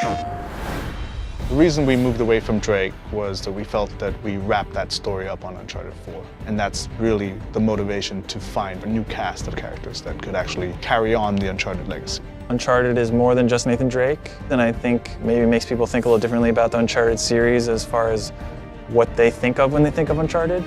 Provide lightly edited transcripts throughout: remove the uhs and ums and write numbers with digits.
The reason we moved away from Drake was that we felt that we wrapped that story up on Uncharted 4. And that's really the motivation to find a new cast of characters that could actually carry on the Uncharted legacy. Uncharted is more than just Nathan Drake, and I think maybe makes people think a little differently about the Uncharted series as far as what they think of when they think of Uncharted.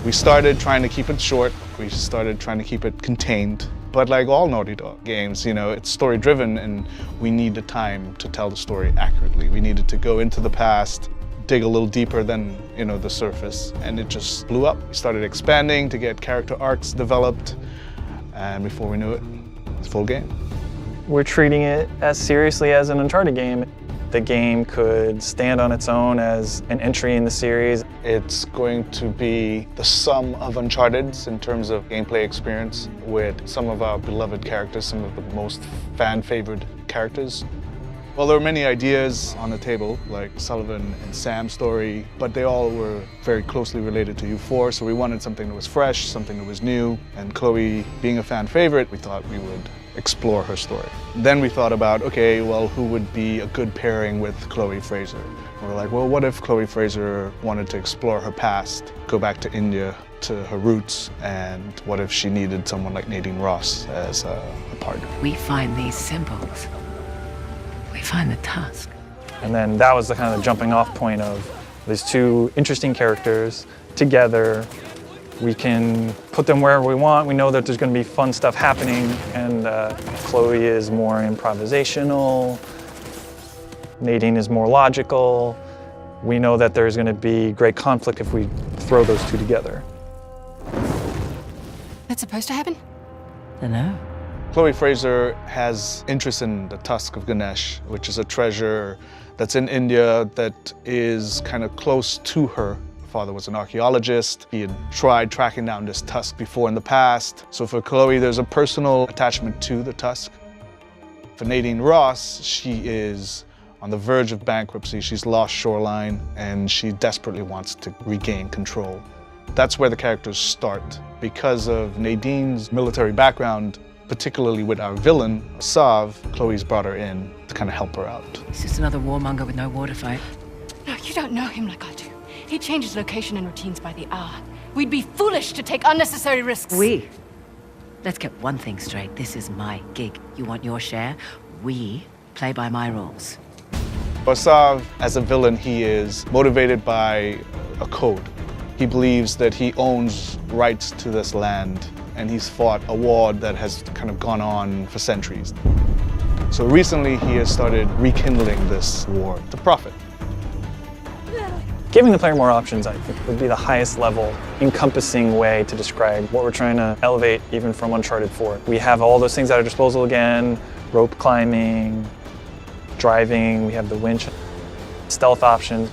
We started trying to keep it short. We started trying to keep it contained. But like all Naughty Dog games, it's story-driven, and we need the time to tell the story accurately. We needed to go into the past, dig a little deeper than, the surface, and it just blew up. We started expanding to get character arcs developed, and before we knew it, it's full game. We're treating it as seriously as an Uncharted game. The game could stand on its own as an entry in the series. It's going to be the sum of Uncharted's in terms of gameplay experience with some of our beloved characters, some of the most fan-favored characters. Well, there were many ideas on the table, like Sullivan and Sam's story, but they all were very closely related to U4, so we wanted something that was fresh, something that was new, and Chloe, being a fan favorite, we thought we would explore her story. Then we thought about, okay, well, who would be a good pairing with Chloe Frazer? And we're like, well, what if Chloe Frazer wanted to explore her past, go back to India, to her roots, and what if she needed someone like Nadine Ross as a partner? We find these symbols. We find the tusk. And then that was the kind of jumping off point of these two interesting characters together. We can put them wherever we want. We know that there's going to be fun stuff happening, and Chloe is more improvisational. Nadine is more logical. We know that there's going to be great conflict if we throw those two together. That's supposed to happen? Dunno. Chloe Frazer has interest in the Tusk of Ganesh, which is a treasure that's in India that is kind of close to her. Her father was an archaeologist. He had tried tracking down this tusk before in the past. So for Chloe, there's a personal attachment to the tusk. For Nadine Ross, she is on the verge of bankruptcy. She's lost Shoreline, and she desperately wants to regain control. That's where the characters start. Because of Nadine's military background, particularly with our villain, Asav, Chloe's brought her in to kind of help her out. He's just another warmonger with no war to fight. No, you don't know him like I do. He changes location and routines by the hour. We'd be foolish to take unnecessary risks. Let's get one thing straight. This is my gig. You want your share? We play by my rules. Asav, as a villain, he is motivated by a code. He believes that he owns rights to this land, and he's fought a war that has kind of gone on for centuries. So recently he has started rekindling this war to profit. Giving the player more options, I think, would be the highest level, encompassing way to describe what we're trying to elevate even from Uncharted 4. We have all those things at our disposal again: rope climbing, driving, we have the winch, stealth options.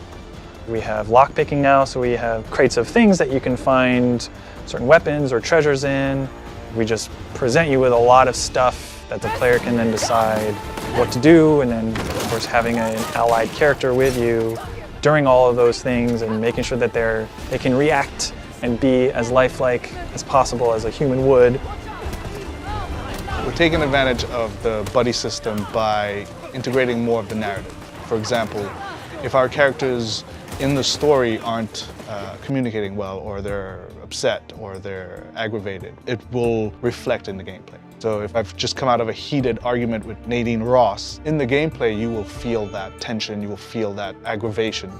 We have lockpicking now, so we have crates of things that you can find certain weapons or treasures in. We just present you with a lot of stuff that the player can then decide what to do, and then, of course, having an allied character with you during all of those things and making sure that they can react and be as lifelike as possible as a human would. We're taking advantage of the buddy system by integrating more of the narrative. For example, if our characters in the story aren't communicating well, or they're upset, or they're aggravated, it will reflect in the gameplay. So if I've just come out of a heated argument with Nadine Ross, in the gameplay you will feel that tension, you will feel that aggravation.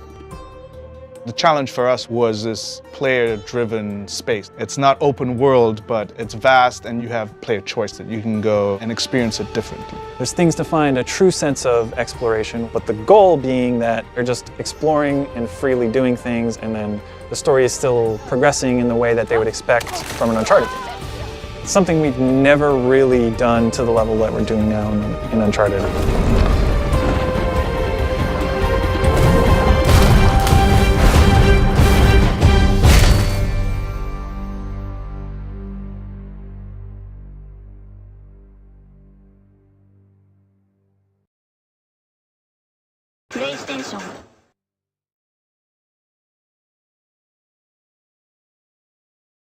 The challenge for us was this player-driven space. It's not open world, but it's vast, and you have player choice that you can go and experience it differently. There's things to find a true sense of exploration, but the goal being that you're just exploring and freely doing things, and then the story is still progressing in the way that they would expect from an Uncharted game. It's something we've never really done to the level that we're doing now in Uncharted. PlayStation